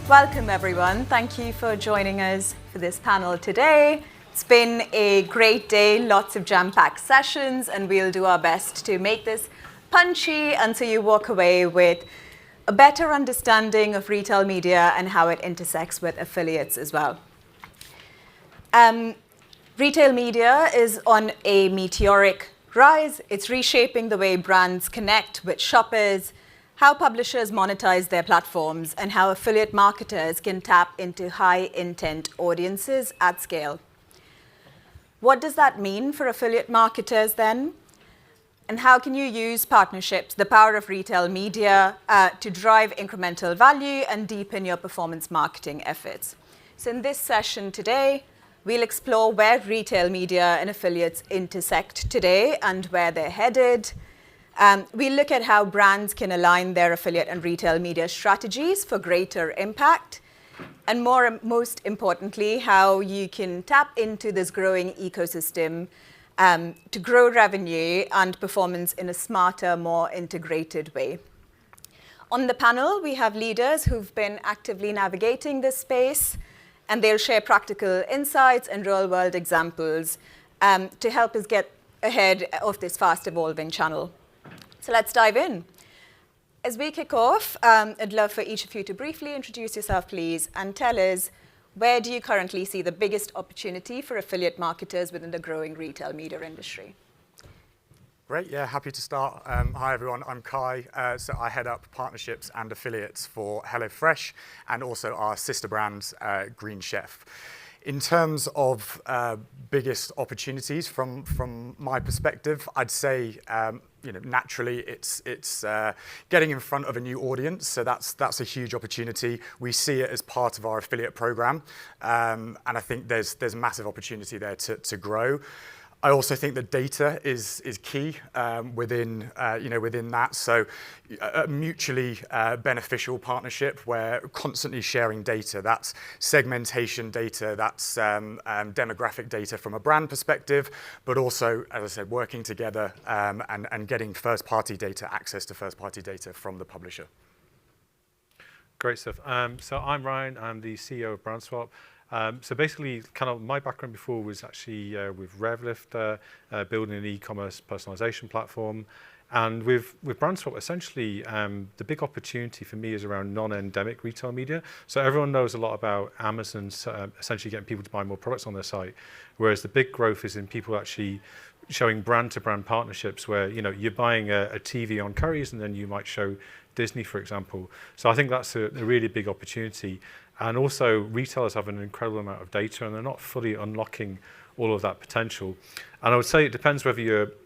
Welcome everyone. Thank you for joining us for this panel today. It's been a great day, lots of jam-packed sessions, and we'll do our best to make this punchy until you walk away with a better understanding of retail media and how it intersects with affiliates as well. Retail media is on a meteoric rise. It's reshaping the way brands connect with shoppers, how publishers monetize their platforms, and how affiliate marketers can tap into high-intent audiences at scale. What does that mean for affiliate marketers then? And how can you use partnerships, the power of retail media, to drive incremental value and deepen your performance marketing efforts? So in this session today, we'll explore where retail media and affiliates intersect today and where they're headed. We'll look at how brands can align their affiliate and retail media strategies for greater impact. And most importantly, how you can tap into this growing ecosystem to grow revenue and performance in a smarter, more integrated way. On the panel, we have leaders who've been actively navigating this space, and they'll share practical insights and real-world examples to help us get ahead of this fast-evolving channel. So let's dive in. As we kick off, I'd love for each of you to briefly introduce yourself, please, and tell us where do you currently see the biggest opportunity for affiliate marketers within the growing retail media industry? Great, yeah, happy to start. Hi everyone, I'm Kai. So I head up partnerships and affiliates for HelloFresh and also our sister brand, Green Chef. In terms of biggest opportunities from my perspective, I'd say naturally it's getting in front of a new audience. So that's a huge opportunity. We see it as part of our affiliate program, and I think there's massive opportunity there to grow. I also think that data is key within that. So a mutually beneficial partnership where constantly sharing data. That's segmentation data. That's demographic data from a brand perspective, but also, as I said, working together and getting first-party data, access to first-party data from the publisher. Great stuff. So I'm Ryan. I'm the CEO of BrandSwap. So basically, kind of my background before was actually with RevLift, building an e-commerce personalization platform. And with BrandSwap, essentially, the big opportunity for me is around non-endemic retail media. So everyone knows a lot about Amazon essentially getting people to buy more products on their site, whereas the big growth is in people actually showing brand-to-brand partnerships where you're buying a TV on Currys and then you might show Disney, for example. So I think that's a really big opportunity. And also, retailers have an incredible amount of data, and they're not fully unlocking all of that potential. And I would say it depends whether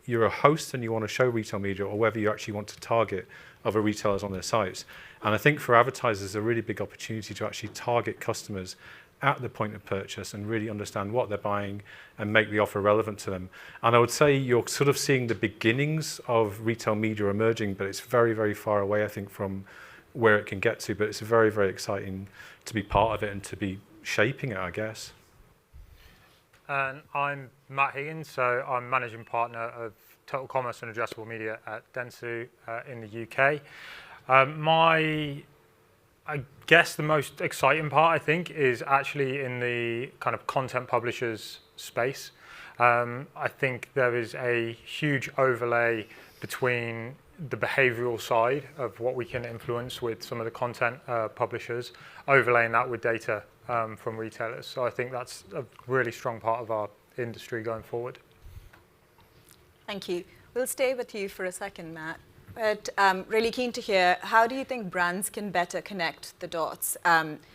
you're a host and you want to show retail media, or whether you actually want to target other retailers on their sites. And I think for advertisers, a really big opportunity to actually target customers at the point of purchase and really understand what they're buying and make the offer relevant to them. And I would say you're sort of seeing the beginnings of retail media emerging, but it's very, very far away, I think, from where it can get to. But it's very, very exciting to be part of it and to be shaping it, I guess. And I'm Matt Higgins, so I'm managing partner of Total Commerce and Addressable Media at Dentsu in the UK. I guess the most exciting part, I think, is actually in the kind of content publishers space. I think there is a huge overlay between the behavioral side of what we can influence with some of the content publishers, overlaying that with data from retailers. So I think that's a really strong part of our industry going forward. Thank you. We'll stay with you for a second, Matt. But really keen to hear, how do you think brands can better connect the dots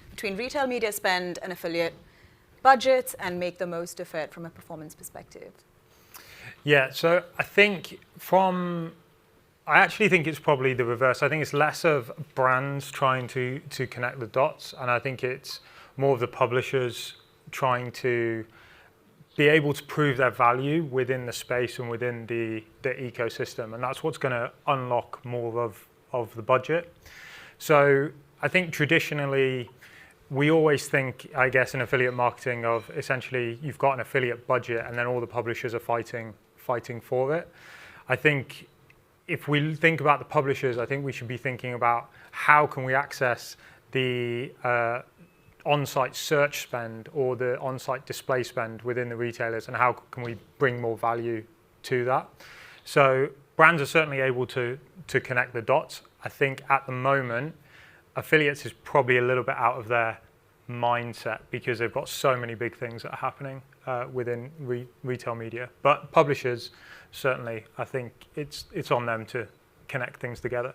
between retail media spend and affiliate budgets and make the most of it from a performance perspective? Yeah, so I actually think it's probably the reverse. I think it's less of brands trying to connect the dots, and I think it's more of the publishers trying to be able to prove their value within the space and within the ecosystem, and that's what's going to unlock more of the budget. So I think traditionally, we always think, I guess, in affiliate marketing of essentially you've got an affiliate budget and then all the publishers are fighting for it. I think if we think about the publishers, I think we should be thinking about how can we access the on-site search spend or the on-site display spend within the retailers, and how can we bring more value to that. So brands are certainly able to connect the dots. I think at the moment, affiliates is probably a little bit out of their mindset because they've got so many big things that are happening within retail media. But publishers, certainly, I think it's on them to connect things together.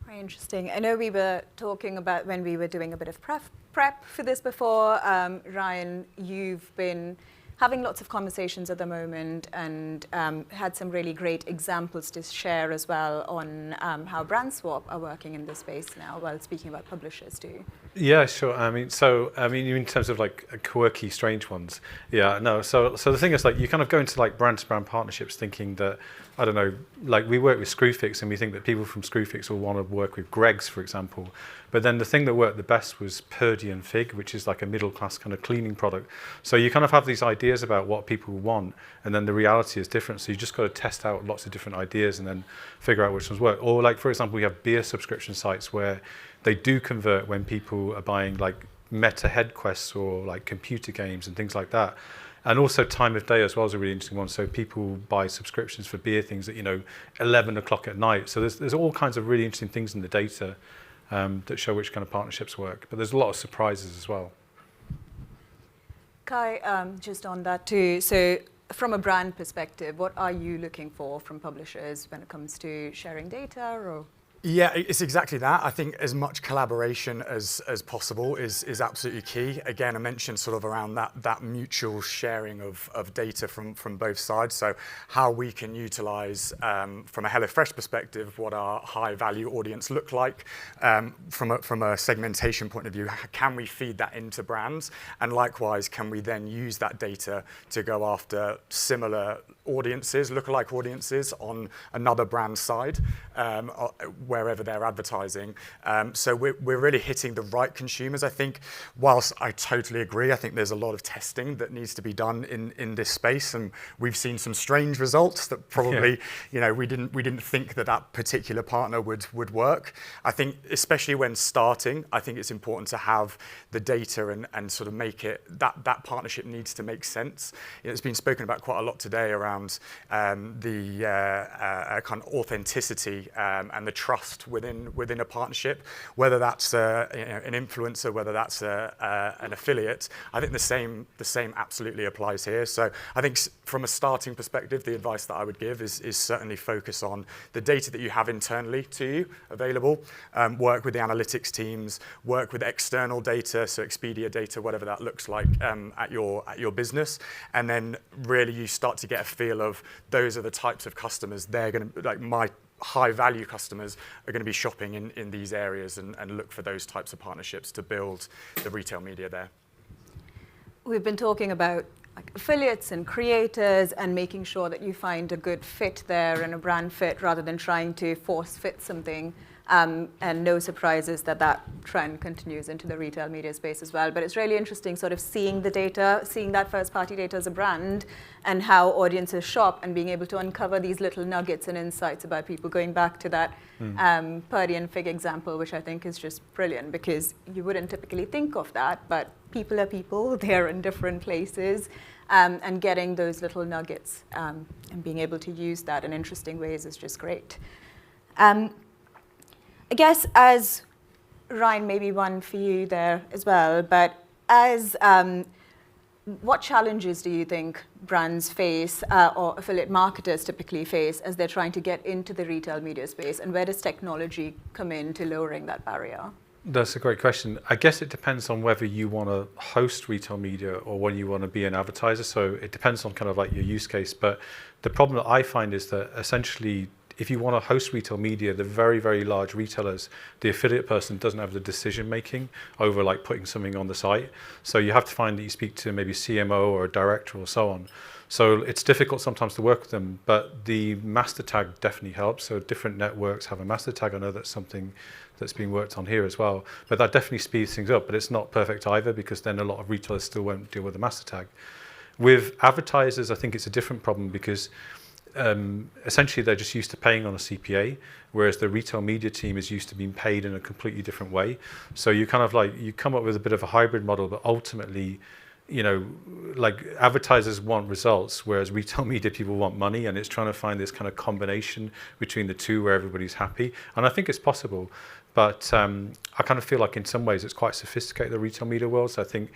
Very interesting. I know we were talking about when we were doing a bit of prep for this before. Ryan, you've been having lots of conversations at the moment and had some really great examples to share as well on how BrandSwap are working in this space now, while speaking about publishers too. Yeah, sure. I mean, in terms of like quirky, strange ones. Yeah, no. So the thing is, like, you kind of go into like brand-to-brand partnerships thinking that, I don't know, like we work with Screwfix and we think that people from Screwfix will want to work with Greggs, for example. But then the thing that worked the best was Purdy and Fig, which is like a middle-class kind of cleaning product. So you kind of have these ideas about what people want, and then the reality is different. So you just got to test out lots of different ideas and then figure out which ones work. Or like, for example, we have beer subscription sites where they do convert when people are buying like Meta Head Quests or like computer games and things like that. And also time of day as well is a really interesting one. So people buy subscriptions for beer things at 11 o'clock at night. So there's all kinds of really interesting things in the data that show which kind of partnerships work. But there's a lot of surprises as well. Kai, just on that too. So from a brand perspective, what are you looking for from publishers when it comes to sharing data or? Yeah, it's exactly that. I think as much collaboration as possible is absolutely key. Again, I mentioned sort of around that mutual sharing of data from both sides. So how we can utilize, from a HelloFresh perspective, what our high value audience look like. From a segmentation point of view, can we feed that into brands? And likewise, can we then use that data to go after similar audiences, lookalike audiences on another brand side, wherever they're advertising. So we're really hitting the right consumers. I think, whilst I totally agree, I think there's a lot of testing that needs to be done in this space, and we've seen some strange results that probably, we didn't think that particular partner would work. I think, especially when starting, I think it's important to have the data and sort of make it, that partnership needs to make sense. It's been spoken about quite a lot today around the kind of authenticity and the trust within a partnership, whether that's an influencer, whether that's an affiliate. I think the same absolutely applies here. So I think from a starting perspective, the advice that I would give is certainly focus on the data that you have internally to you available, work with the analytics teams, work with external data, so Expedia data, whatever that looks like at your business, and then really you start to get a feel of those are the types of customers they're going to, like my high value customers are going to be shopping in these areas, and look for those types of partnerships to build the retail media there. We've been talking about like affiliates and creators and making sure that you find a good fit there and a brand fit rather than trying to force fit something. And no surprises that trend continues into the retail media space as well. But it's really interesting sort of seeing the data, seeing that first party data as a brand and how audiences shop and being able to uncover these little nuggets and insights about people, going back to that Purdy and Fig example, which I think is just brilliant because you wouldn't typically think of that, but people are people, they're in different places. And getting those little nuggets and being able to use that in interesting ways is just great. I guess as Ryan, maybe one for you there as well, but as what challenges do you think brands face or affiliate marketers typically face as they're trying to get into the retail media space, and where does technology come in to lowering that barrier? That's a great question. I guess it depends on whether you want to host retail media or when you want to be an advertiser. So it depends on kind of like your use case. But the problem that I find is that essentially, if you want to host retail media, the very, very large retailers, the affiliate person doesn't have the decision making over like putting something on the site. So you have to find that you speak to maybe CMO or a director or so on. So it's difficult sometimes to work with them, but the master tag definitely helps. So different networks have a master tag. I know that's something that's being worked on here as well, but that definitely speeds things up. But it's not perfect either, because then a lot of retailers still won't deal with the master tag. With advertisers, I think it's a different problem, because essentially they're just used to paying on a CPA, whereas the retail media team is used to being paid in a completely different way. So you kind of like, you come up with a bit of a hybrid model, but ultimately, you know, like advertisers want results, whereas retail media people want money, and it's trying to find this kind of combination between the two where everybody's happy. And I think it's possible, but I kind of feel like in some ways it's quite sophisticated, the retail media world. So I think,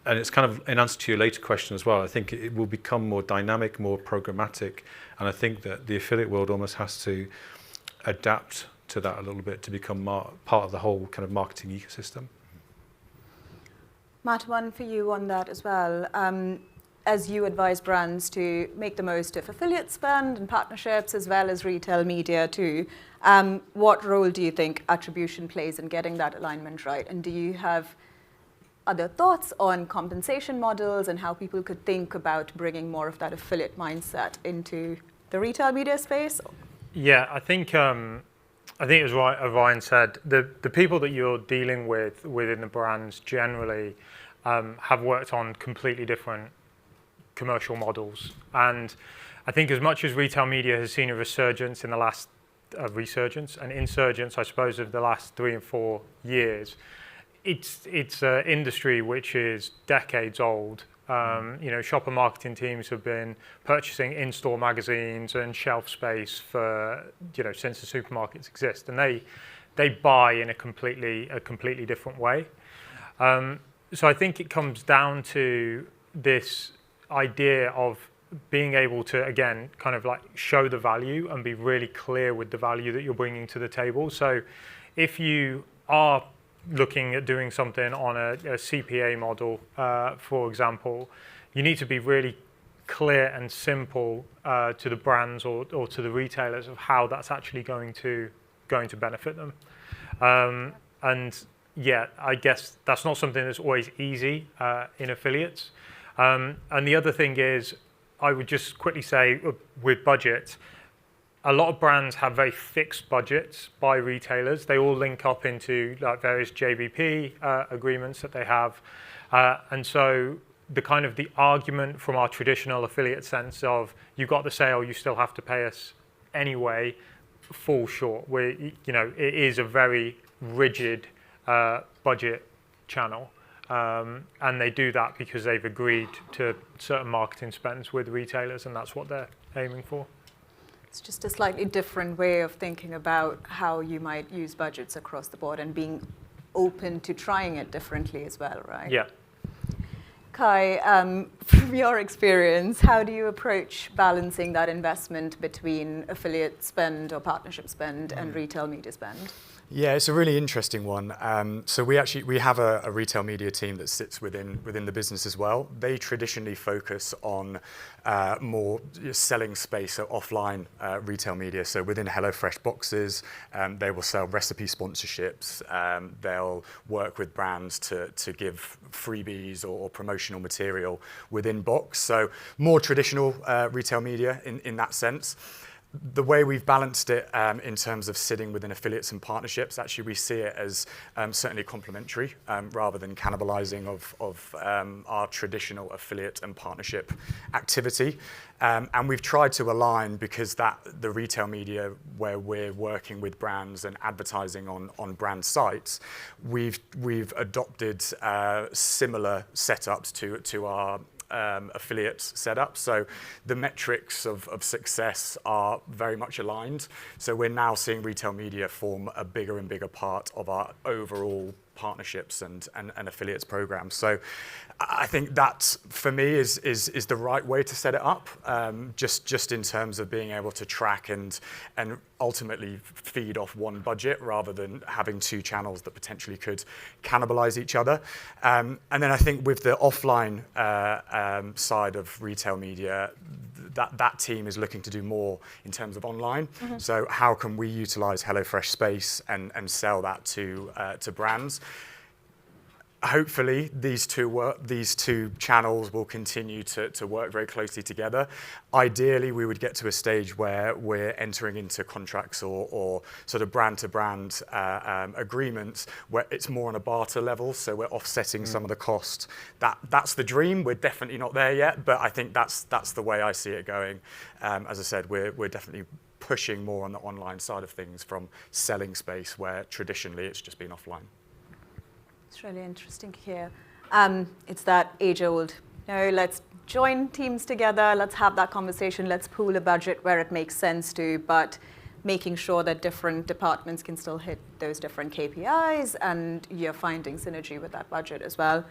and it's kind of in answer to your later question as well, I think it will become more dynamic, more programmatic, and I think that the affiliate world almost has to adapt to that a little bit to become part of the whole kind of marketing ecosystem. Matt, one for you on that as well. As you advise brands to make the most of affiliate spend and partnerships as well as retail media too, what role do you think attribution plays in getting that alignment right? And do you have other thoughts on compensation models and how people could think about bringing more of that affiliate mindset into the retail media space? Yeah, I think it was right, as Ryan said, the people that you're dealing with within the brands generally have worked on completely different commercial models. And I think as much as retail media has seen a resurgence in the last, insurgence, I suppose, of the last 3 and 4 years, it's an industry which is decades old. You know, shopper marketing teams have been purchasing in-store magazines and shelf space for, you know, since the supermarkets exist, and they buy in a completely different way. So I think it comes down to this idea of being able to, again, kind of like show the value and be really clear with the value that you're bringing to the table. So if you are looking at doing something on a CPA model, for example, you need to be really clear and simple to the brands or to the retailers of how that's actually going to benefit them. And yeah, I guess that's not something that's always easy in affiliates. And the other thing is, I would just quickly say with budget, a lot of brands have very fixed budgets by retailers. They all link up into like various JBP agreements that they have. And so the argument from our traditional affiliate sense of you got the sale, you still have to pay us anyway, falls short. You know, it is a very rigid budget channel. And they do that because they've agreed to certain marketing spends with retailers, and that's what they're aiming for. It's just a slightly different way of thinking about how you might use budgets across the board and being open to trying it differently as well, right? Yeah. Kai, from your experience, how do you approach balancing that investment between affiliate spend or partnership spend and retail media spend? Yeah, it's a really interesting one. So we have a retail media team that sits within the business as well. They traditionally focus on more selling space, so offline retail media. So within HelloFresh boxes, they will sell recipe sponsorships. They'll work with brands to give freebies or promotional material within box. So more traditional retail media in that sense. The way we've balanced it in terms of sitting within affiliates and partnerships, actually we see it as certainly complementary rather than cannibalizing of our traditional affiliate and partnership activity. And we've tried to align because the retail media where we're working with brands and advertising on brand sites, we've adopted similar setups to our affiliate setup. So the metrics of success are very much aligned. So we're now seeing retail media form a bigger and bigger part of our overall partnerships and affiliates programs. So I think that for me is the right way to set it up, just in terms of being able to track and ultimately feed off one budget rather than having two channels that potentially could cannibalize each other. And then I think with the offline side of retail media, that team is looking to do more in terms of online. Mm-hmm. So how can we utilize HelloFresh space and sell that to brands? hopefully these two channels will continue to work very closely together. Ideally, we would get to a stage where we're entering into contracts or sort of brand-to-brand agreements where it's more on a barter level, so we're offsetting some of the cost. That's the dream. We're definitely not there yet, but I think that's the way I see it going. As I said, we're definitely pushing more on the online side of things from selling space where traditionally it's just been offline. It's really interesting to hear. It's that age-old, let's join teams together, let's have that conversation, let's pool a budget where it makes sense to, but making sure that different departments can still hit those different KPIs and you're finding synergy with that budget as well.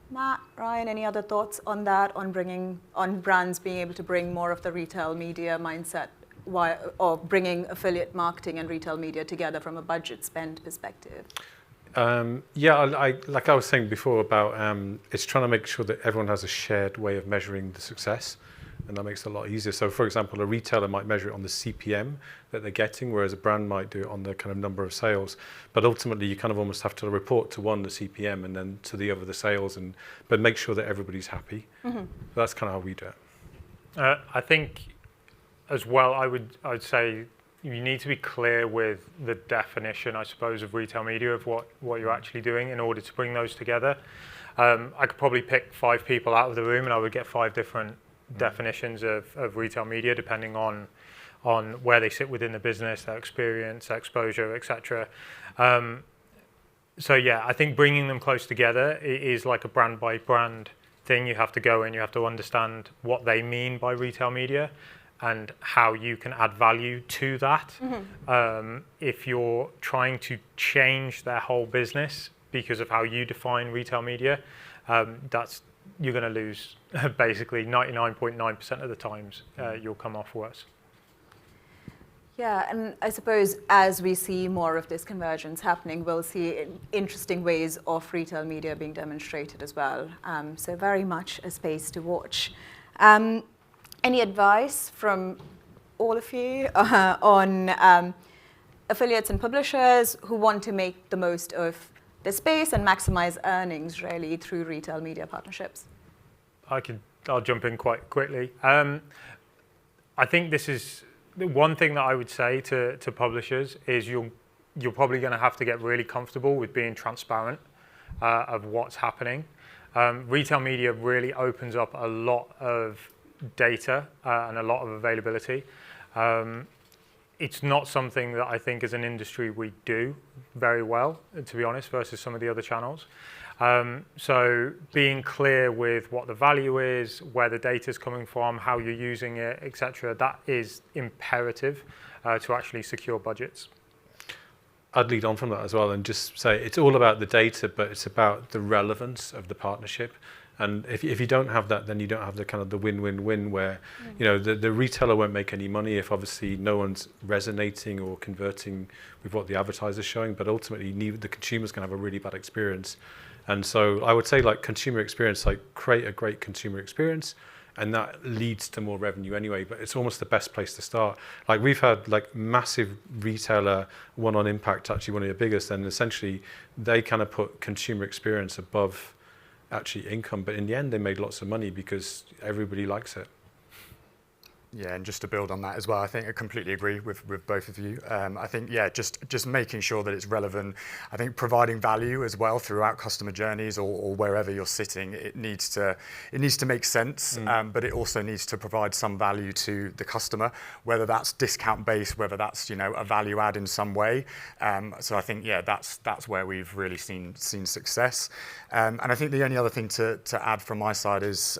Matt, Ryan, any other thoughts on that, on brands being able to bring more of the retail media mindset or bringing affiliate marketing and retail media together from a budget spend perspective? Like I was saying before about it's trying to make sure that everyone has a shared way of measuring the success, and that makes it a lot easier. So for example, a retailer might measure it on the CPM that they're getting, whereas a brand might do it on the kind of number of sales. But ultimately you kind of almost have to report to one the CPM and then to the other the sales, but make sure that everybody's happy. Mm-hmm. That's kind of how we do it. I think as well, I would say you need to be clear with the definition, I suppose, of retail media, of what you're actually doing in order to bring those together. I could probably pick 5 people out of the room and I would get 5 different definitions of retail media, depending on where they sit within the business, their experience, their exposure, etc. So yeah, I think bringing them close together is like a brand by brand thing. You have to go in, you have to understand what they mean by retail media and how you can add value to that. Mm-hmm. If you're trying to change their whole business because of how you define retail media, you're going to lose basically 99.9% of the times you'll come off worse. Yeah, and I suppose as we see more of this convergence happening, we'll see interesting ways of retail media being demonstrated as well. So very much a space to watch. Any advice from all of you on affiliates and publishers who want to make the most of the space and maximize earnings really through retail media partnerships? I'll jump in quite quickly. I think this is the one thing that I would say to publishers is you're probably going to have to get really comfortable with being transparent of what's happening. Retail media really opens up a lot of data and a lot of availability. It's not something that I think as an industry we do very well, to be honest, versus some of the other channels. So being clear with what the value is, where the data is coming from, how you're using it, etc., that is imperative to actually secure budgets. I'd lead on from that as well and just say it's all about the data, but it's about the relevance of the partnership. And if you don't have that, then you don't have the kind of the win-win-win where, the retailer won't make any money if obviously no one's resonating or converting with what the advertiser's showing, but ultimately the consumer's going to have a really bad experience. And so I would say like consumer experience, like create a great consumer experience, and that leads to more revenue anyway, but it's almost the best place to start. Like we've had like massive retailer, one on Impact, actually one of the biggest, and essentially they kind of put consumer experience above actually income, but in the end they made lots of money because everybody likes it. Yeah, and just to build on that as well, I think I completely agree with both of you. I think, yeah, just making sure that it's relevant. I think providing value as well throughout customer journeys or wherever you're sitting, it needs to make sense, but it also needs to provide some value to the customer, whether that's discount based, whether that's a value add in some way. So I think, yeah, that's where we've really seen success. And I think the only other thing to add from my side is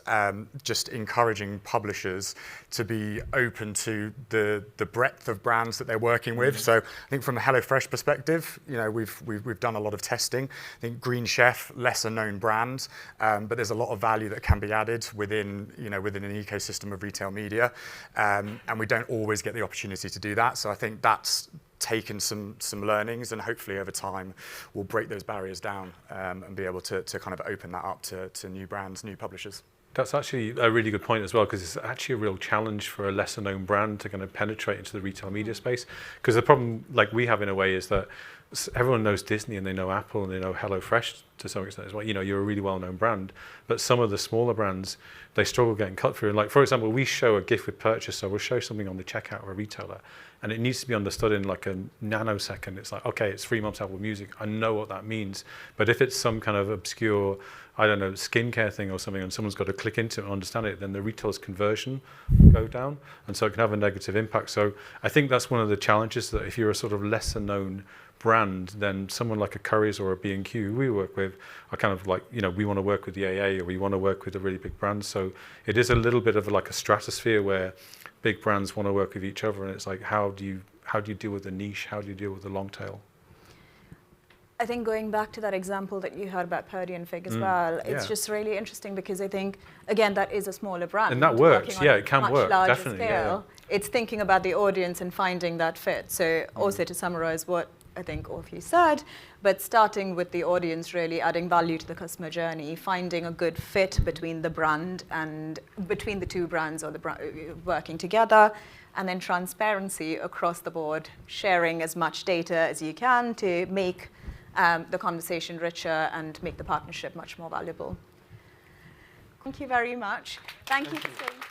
just encouraging publishers to be open to the breadth of brands that they're working with. So I think from a HelloFresh perspective, we've done a lot of testing. I think Green Chef, lesser known brand, but there's a lot of value that can be added within an ecosystem of retail media, and we don't always get the opportunity to do that. So I think that's taken some learnings, and hopefully over time we'll break those barriers down and be able to kind of open that up to new brands, new publishers. That's actually a really good point as well, because it's actually a real challenge for a lesser known brand to kind of penetrate into the retail media space. Because the problem like we have in a way is that everyone knows Disney and they know Apple and they know HelloFresh to some extent as well. You know, you're a really well-known brand, but some of the smaller brands, they struggle getting cut through. And like, for example, we show a gift with purchase, so we'll show something on the checkout of a retailer, and it needs to be understood in like a nanosecond. It's like, okay, it's 3 months Apple Music. I know what that means. But if it's some kind of obscure, I don't know, skincare thing or something, and someone's got to click into it and understand it, then the retailer's conversion will go down, and so it can have a negative impact. So I think that's one of the challenges, that if you're a sort of lesser known brand, then someone like a Currys or a B&Q we work with are kind of like, you know, we want to work with the AA, or we want to work with a really big brand. So it is a little bit of like a stratosphere where big brands want to work with each other, and it's like, how do you deal with the niche? How do you deal with the long tail? I think going back to that example that you heard about Purdy and Fig as well, it's just really interesting, because I think, again, that is a smaller brand. And that works, yeah, it can work, larger definitely. Scale. Yeah. It's thinking about the audience and finding that fit. So also to summarize what I think all of you said, but starting with the audience, really adding value to the customer journey, finding a good fit between the brand and between the two brands, or working together, and then transparency across the board, sharing as much data as you can to make the conversation richer and make the partnership much more valuable. Thank you very much. Thank you for staying.